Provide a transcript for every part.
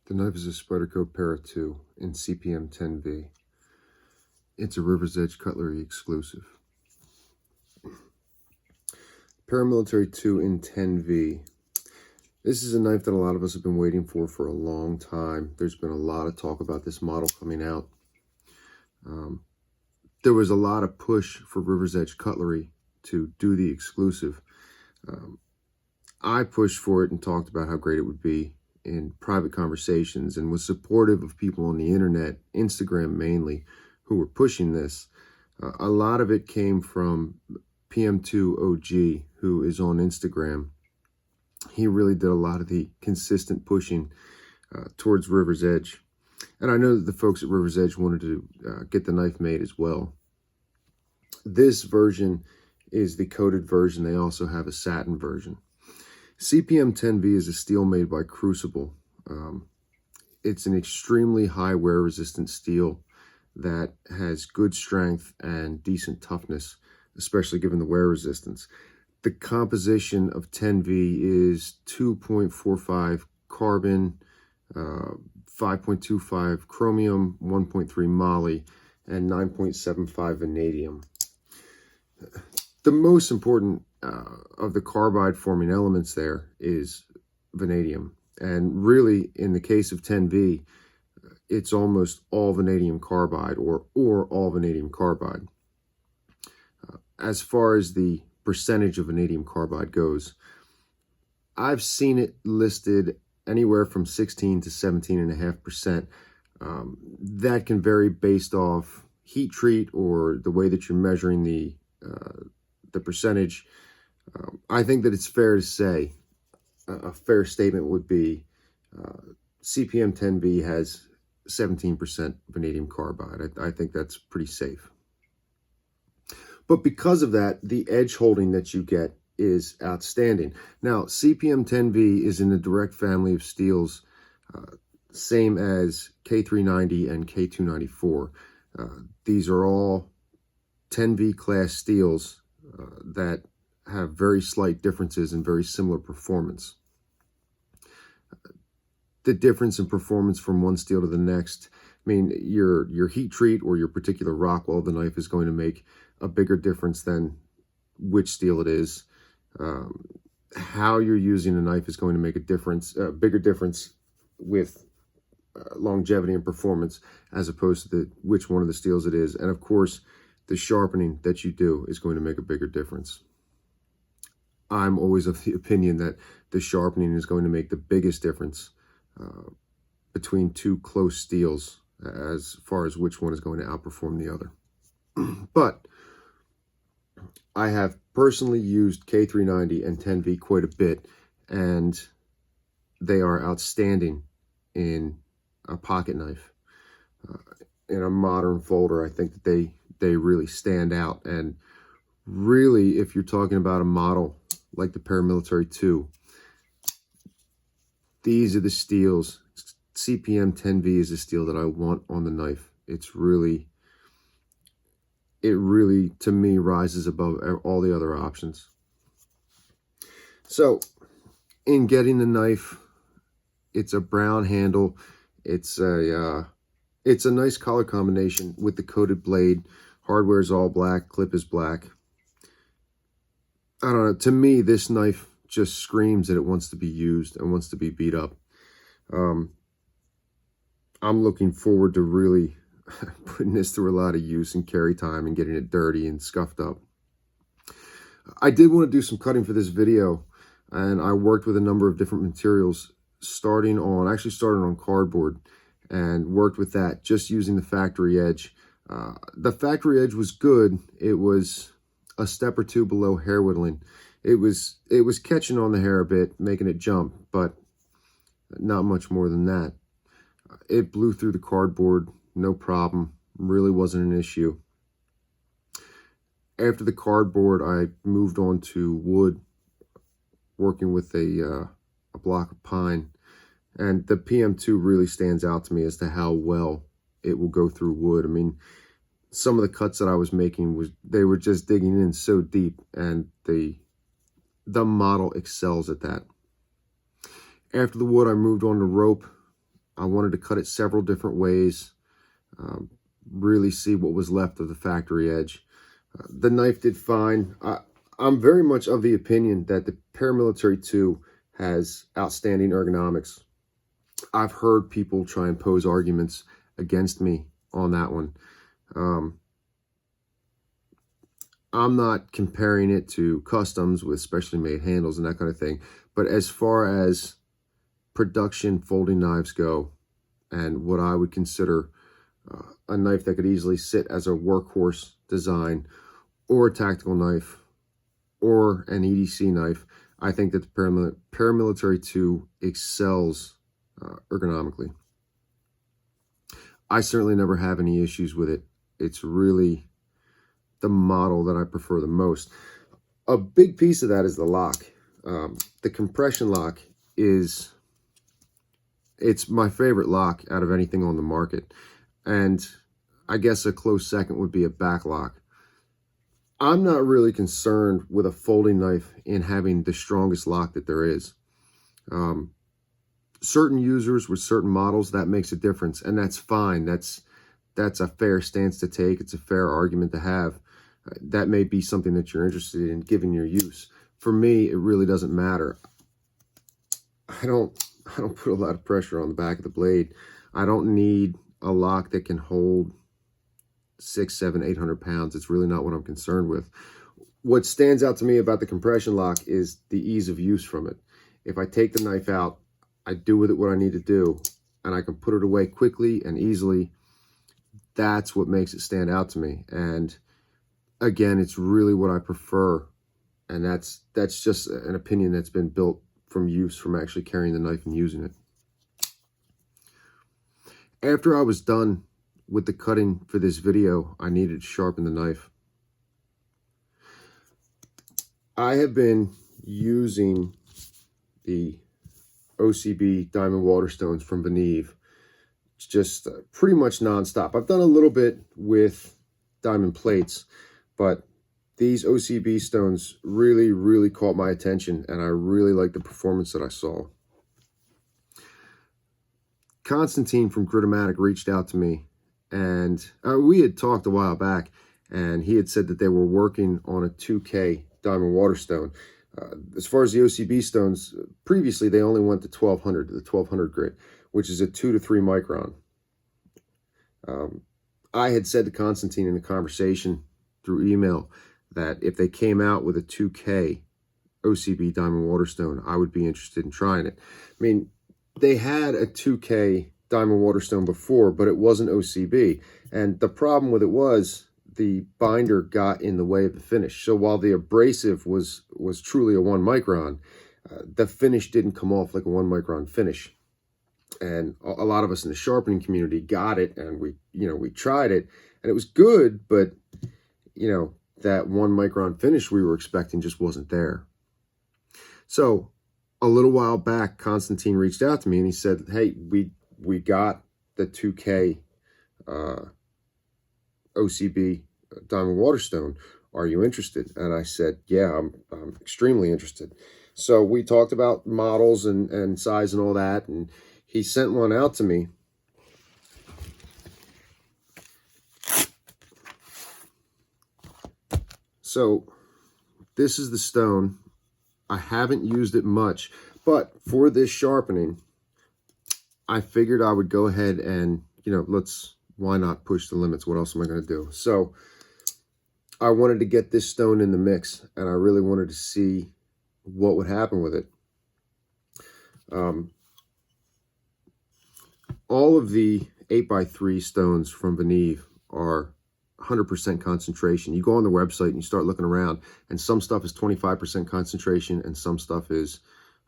The knife is a Spyderco Para 2 in CPM10V. It's a River's Edge Cutlery exclusive. Para Military 2 in 10V. This is a knife that a lot of us have been waiting for a long time. There's been a lot of talk about this model coming out. There was a lot of push for River's Edge Cutlery to do the exclusive. I pushed for it and talked about how great it would be in private conversations and was supportive of people on the internet, Instagram mainly, who were pushing this. A lot of it came from PM2 OG, who is on Instagram. He really did a lot of the consistent pushing towards River's Edge. And I know that the folks at River's Edge wanted to get the knife made as well. This version is the coated version. They also have a satin version. CPM10V is a steel made by Crucible. It's an extremely high wear resistant steel that has good strength and decent toughness, especially given the wear resistance. The composition of 10V is 2.45 carbon, 5.25 chromium, 1.3 moly, and 9.75 vanadium. The most important of the carbide forming elements there is vanadium. And really, in the case of 10V, it's almost all vanadium carbide or all vanadium carbide. As far as the percentage of vanadium carbide goes, I've seen it listed anywhere from 16 to 17.5%. That can vary based off heat treat or the way that you're measuring the percentage. I think that it's fair to say, a fair statement would be CPM10V has 17% vanadium carbide. I think that's pretty safe. But because of that, the edge holding that you get is outstanding. Now, CPM10V is in the direct family of steels, same as K390 and K294. These are all 10V class steels that have very slight differences and very similar performance. The difference in performance from one steel to the next, I mean, your heat treat or your particular Rockwell of the knife is going to make a bigger difference than which steel it is. How you're using the knife is going to make a difference, a bigger difference with longevity and performance as opposed to which one of the steels it is. And of course, the sharpening that you do is going to make a bigger difference. I'm always of the opinion that the sharpening is going to make the biggest difference between two close steels as far as which one is going to outperform the other. But I have personally used K390 and 10V quite a bit, and they are outstanding in a pocket knife. In a modern folder, I think that they really stand out. And really, if you're talking about a model like the Para Military 2, these are the steels. CPM10V is the steel that I want on the knife. It really, to me, rises above all the other options. So, in getting the knife, it's a brown handle. It's a nice color combination with the coated blade. Hardware is all black. Clip is black. I don't know. To me, this knife just screams that it wants to be used and wants to be beat up. I'm looking forward to really putting this through a lot of use and carry time and getting it dirty and scuffed up. I did want to do some cutting for this video, and I worked with a number of different materials, starting on cardboard, and worked with that just using the factory edge. The factory edge was good. It was a step or two below hair whittling. It was catching on the hair a bit, making it jump, but not much more than that. It blew through the cardboard, no problem. Really wasn't an issue. After the cardboard, I moved on to wood, working with a block of pine. And the PM2 really stands out to me as to how well it will go through wood. I mean, some of the cuts that I was making, they were just digging in so deep, and the model excels at that. After the wood, I moved on to rope. I wanted to cut it several different ways, really see what was left of the factory edge. The knife did fine. I'm very much of the opinion that the Paramilitary 2 has outstanding ergonomics. I've heard people try and pose arguments against me on that one. I'm not comparing it to customs with specially made handles and that kind of thing, but as far as production folding knives go, and what I would consider a knife that could easily sit as a workhorse design, or a tactical knife, or an EDC knife, I think that the Paramilitary 2 excels ergonomically. I certainly never have any issues with it. It's really the model that I prefer the most. A big piece of that is the lock. The compression lock it's my favorite lock out of anything on the market. And I guess a close second would be a back lock. I'm not really concerned with a folding knife in having the strongest lock that there is. Certain users with certain models, that makes a difference, and that's fine. That's a fair stance to take. It's a fair argument to have. That may be something that you're interested in given your use. For me, it really doesn't matter. I don't put a lot of pressure on the back of the blade. I don't need a lock that can hold 600, 700, 800 pounds. It's really not what I'm concerned with. What stands out to me about the compression lock is the ease of use from it. If I take the knife out, I do with it what I need to do, and I can put it away quickly and easily. That's what makes it stand out to me. And again, it's really what I prefer. And that's just an opinion that's been built from use, from actually carrying the knife and using it. After I was done with the cutting for this video, I needed to sharpen the knife. I have been using the OCB diamond waterstones from Veneve just pretty much nonstop. I've done a little bit with diamond plates, but these OCB stones really, really caught my attention, and I really like the performance that I saw. Constantine from Gritomatic reached out to me, and we had talked a while back, and he had said that they were working on a 2K diamond waterstone. As far as the OCB stones, previously they only went to 1200, the 1200 grit, which is a 2 to 3 micron. I had said to Constantine in a conversation through email that if they came out with a 2K OCB diamond waterstone, I would be interested in trying it. I mean, they had a 2K diamond waterstone before, but it wasn't OCB. And the problem with it was the binder got in the way of the finish. So while the abrasive was truly a 1 micron, the finish didn't come off like a 1 micron finish. And a lot of us in the sharpening community got it, and we tried it, and it was good, but that 1 micron finish we were expecting just wasn't there. So a little while back, Constantine reached out to me and he said, hey, we got the 2K OCB diamond waterstone. Are you interested? And I said, yeah, I'm extremely interested. So we talked about models and size and all that, and he sent one out to me. So this is the stone. I haven't used it much, but for this sharpening, I figured I would go ahead and, why not push the limits? What else am I going to do? So I wanted to get this stone in the mix, and I really wanted to see what would happen with it. All of the 8x3 stones from Veneve are 100% concentration. You go on the website and you start looking around, and some stuff is 25% concentration and some stuff is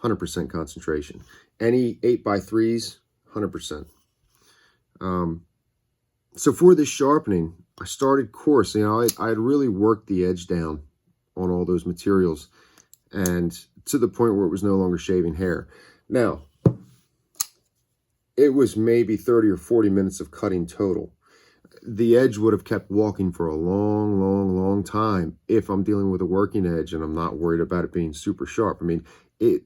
100% concentration. Any 8x3s, 100%. So for this sharpening, I started coarse. I had really worked the edge down on all those materials, and to the point where it was no longer shaving hair. Now, it was maybe 30 or 40 minutes of cutting total. The edge would have kept walking for a long, long, long time if I'm dealing with a working edge and I'm not worried about it being super sharp. I mean, it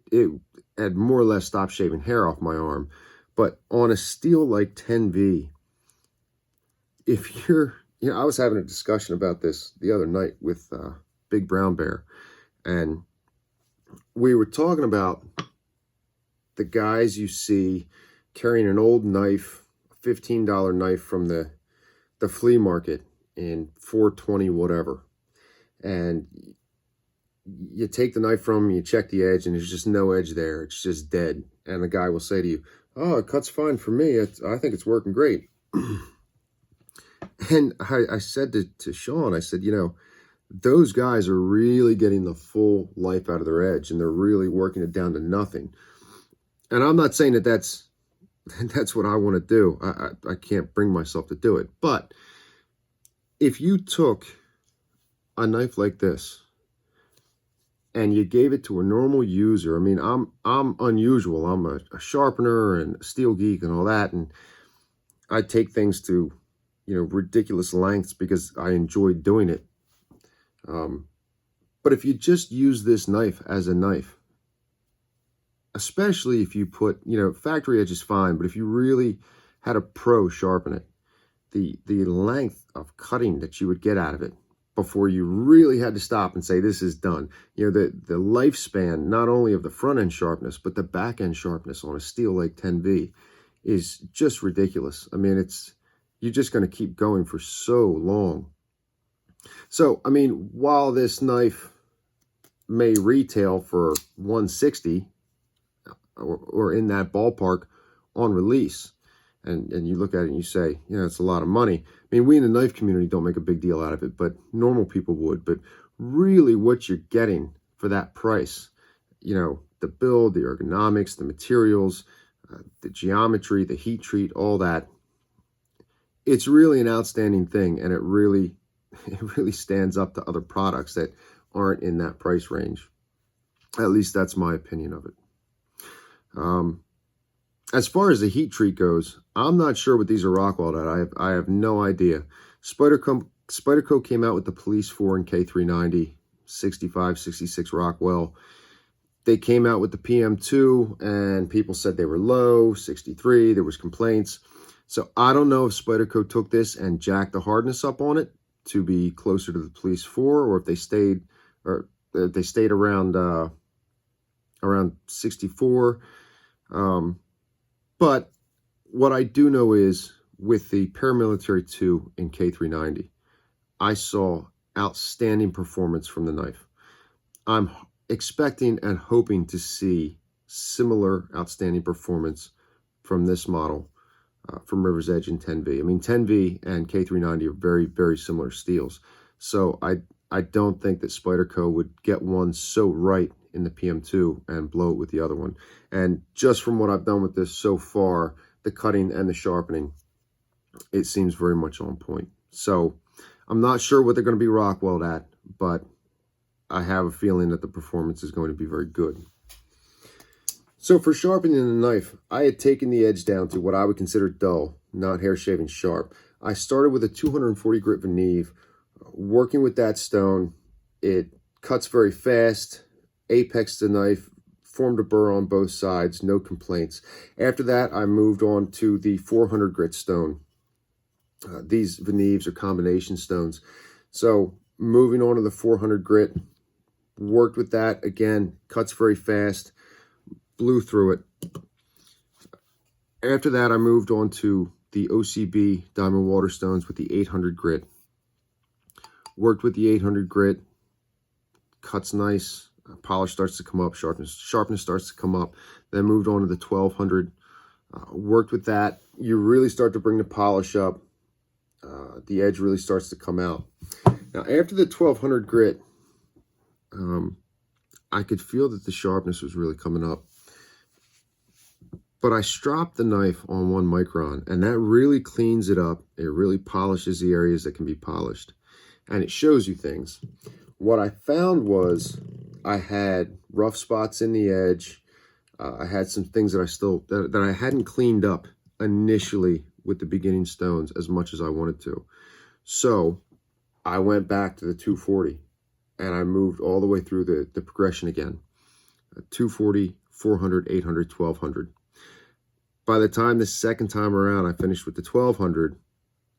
had more or less stopped shaving hair off my arm, But on a steel like 10V, if you're, I was having a discussion about this the other night with Big Brown Bear, and we were talking about the guys you see carrying an old knife, a $15 knife from the flea market in $4.20 whatever, and you take the knife from them, you check the edge, and there's just no edge there. It's just dead. And the guy will say to you, "Oh, it cuts fine for me. I think it's working great." And I said to Sean, I said, those guys are really getting the full life out of their edge, and they're really working it down to nothing. And I'm not saying that that's what I want to do. I can't bring myself to do it. But if you took a knife like this and you gave it to a normal user, I mean, I'm unusual. I'm a sharpener and a steel geek and all that, and I take things to ridiculous lengths because I enjoy doing it. But if you just use this knife as a knife, especially if you put, factory edge is fine, but if you really had a pro sharpen it, the length of cutting that you would get out of it before you really had to stop and say, this is done. The lifespan, not only of the front end sharpness, but the back end sharpness on a steel like 10V is just ridiculous. I mean, you're just going to keep going for so long. So, I mean, while this knife may retail for $160 or in that ballpark on release, and you look at it and you say, it's a lot of money. I mean, we in the knife community don't make a big deal out of it, but normal people would. But really what you're getting for that price, the build, the ergonomics, the materials, the geometry, the heat treat, all that, it's really an outstanding thing, and it really stands up to other products that aren't in that price range. At least that's my opinion of it. As far as the heat treat goes, I'm not sure what these are Rockwell at. I have no idea. Spyderco came out with the Police 4 and K390, 65, 66 Rockwell. They came out with the PM2, and people said they were low, 63. There was complaints. So I don't know if Spyderco took this and jacked the hardness up on it to be closer to the Police 4, or if they stayed around 64. But what I do know is with the Paramilitary 2 and K390, I saw outstanding performance from the knife. I'm expecting and hoping to see similar outstanding performance from this model, from River's Edge and 10V. I mean, 10V and K390 are very, very similar steels. So I don't think that Spyderco would get one so right in the PM2 and blow it with the other one. And just from what I've done with this so far, the cutting and the sharpening, it seems very much on point. So I'm not sure what they're going to be Rockwell at, but I have a feeling that the performance is going to be very good. So for sharpening the knife, I had taken the edge down to what I would consider dull, not hair shaving sharp. I started with a 240 grit Veneve. Working with that stone, it cuts very fast, apexed the knife, formed a burr on both sides, no complaints. After that, I moved on to the 400 grit stone. These Veneves are combination stones. So moving on to the 400 grit, worked with that, again, cuts very fast, blew through it. After that, I moved on to the OCB Diamond Waterstones with the 800 grit. Worked with the 800 grit, cuts nice, polish starts to come up, sharpness starts to come up. Then moved on to the 1200, worked with that. You really start to bring the polish up. The edge really starts to come out. Now, after the 1200 grit, I could feel that the sharpness was really coming up. But I stropped the knife on 1 micron, and that really cleans it up. It really polishes the areas that can be polished, and it shows you things. What I found was I had rough spots in the edge. I had some things that I hadn't cleaned up initially with the beginning stones as much as I wanted to. So I went back to the 240, and I moved all the way through the progression again. 240, 400, 800, 1200. by the time the second time around I finished with the 1200,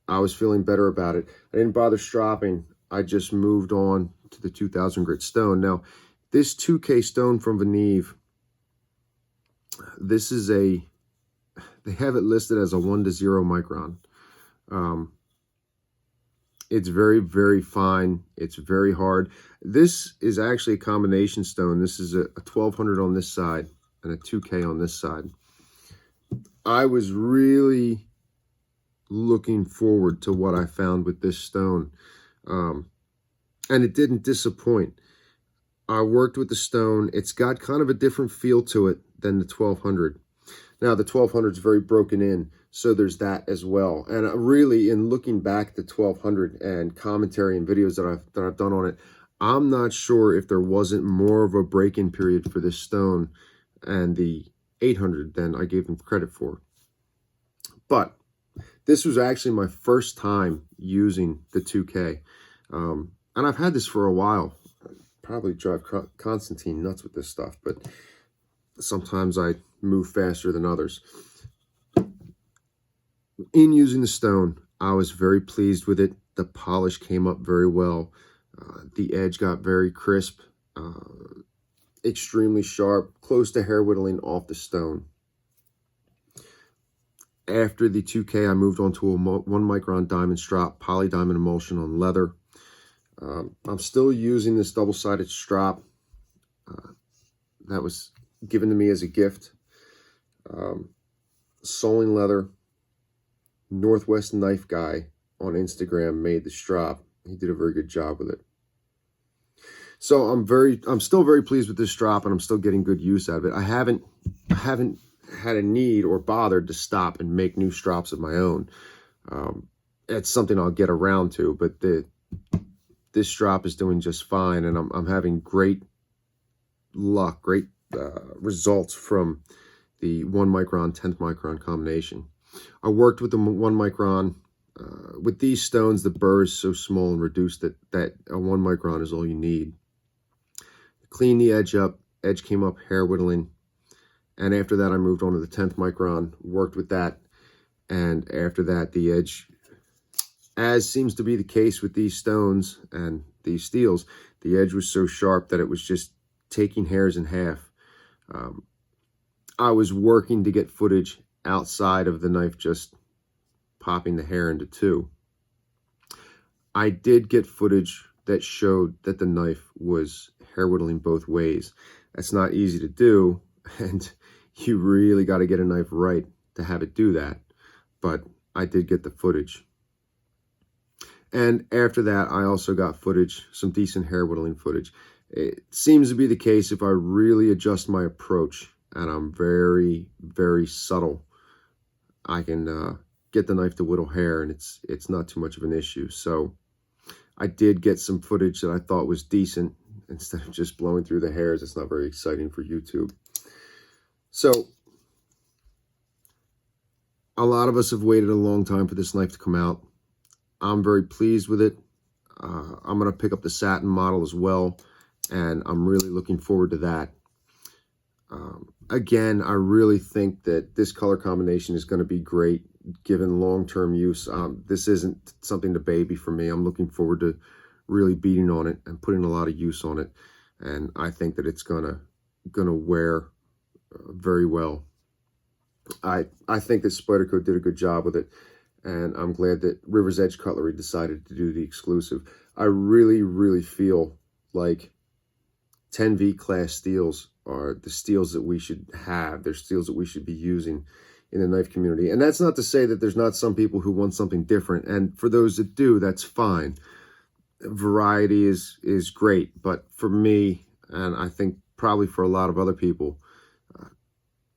I was feeling better about it. I didn't bother stropping. I just moved on to the 2000 grit stone. Now, this 2K stone from Veneve, this is they have it listed as a 1 to 0 micron. It's very, very fine. It's very hard. This is actually a combination stone. This is a 1200 on this side and a 2K on this side. I was really looking forward to what I found with this stone. And it didn't disappoint. I worked with the stone. It's got kind of a different feel to it than the 1200. Now, the 1200 is very broken in, so there's that as well. And really, in looking back at the 1200 and commentary and videos that I've done on it, I'm not sure if there wasn't more of a break-in period for this stone and the 800 than I gave them credit for. But this was actually my first time using the 2K. And I've had this for a while. Probably drive Constantine nuts with this stuff, but sometimes I move faster than others. In using the stone, I was very pleased with it. The polish came up very well. The edge got very crisp, extremely sharp, close to hair whittling off the stone. After the 2K, I moved on to a 1 micron diamond strop, poly diamond emulsion on leather. I'm still using this double-sided strop that was given to me as a gift. Soling Leather, Northwest Knife Guy on Instagram made the strop. He did a very good job with it. So I'm still very pleased with this strop, and I'm still getting good use out of it. I haven't had a need or bothered to stop and make new strops of my own. It's something I'll get around to, but this strop is doing just fine, and I'm having great luck, great results from the 1 micron, 10th micron combination. I worked with the 1 micron. With these stones, the burr is so small and reduced that a 1 micron is all you need. Clean the edge up. Edge came up hair whittling. And after that, I moved on to the 10th micron, worked with that. And after that, the edge, as seems to be the case with these stones and these steels, the edge was so sharp that it was just taking hairs in half. I was working to get footage outside of the knife just popping the hair into two. I did get footage that showed that the knife was hair whittling both ways. That's not easy to do, and you really got to get a knife right to have it do that. But I did get the footage. And after that, I also got footage, some decent hair whittling footage. It seems to be the case if I really adjust my approach and I'm very, very subtle, I can get the knife to whittle hair, and it's not too much of an issue. So I did get some footage that I thought was decent instead of just blowing through the hairs. It's not very exciting for YouTube. So a lot of us have waited a long time for this knife to come out. I'm very pleased with it. I'm going to pick up the satin model as well, and I'm really looking forward to that. Again, I really think that this color combination is going to be great given long-term use. This isn't something to baby for me. I'm looking forward to really beating on it and putting a lot of use on it, and I think that it's gonna wear very well. I think that Spyderco did a good job with it, and I'm glad that River's Edge Cutlery decided to do the exclusive. I really, really feel like 10V class steels are the steels that we should have. They're steels that we should be using in the knife community. And that's not to say that there's not some people who want something different. And for those that do, that's fine. Variety is great. But for me, and I think probably for a lot of other people,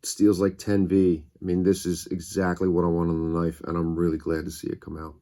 steels like 10V, I mean, this is exactly what I want on the knife, and I'm really glad to see it come out.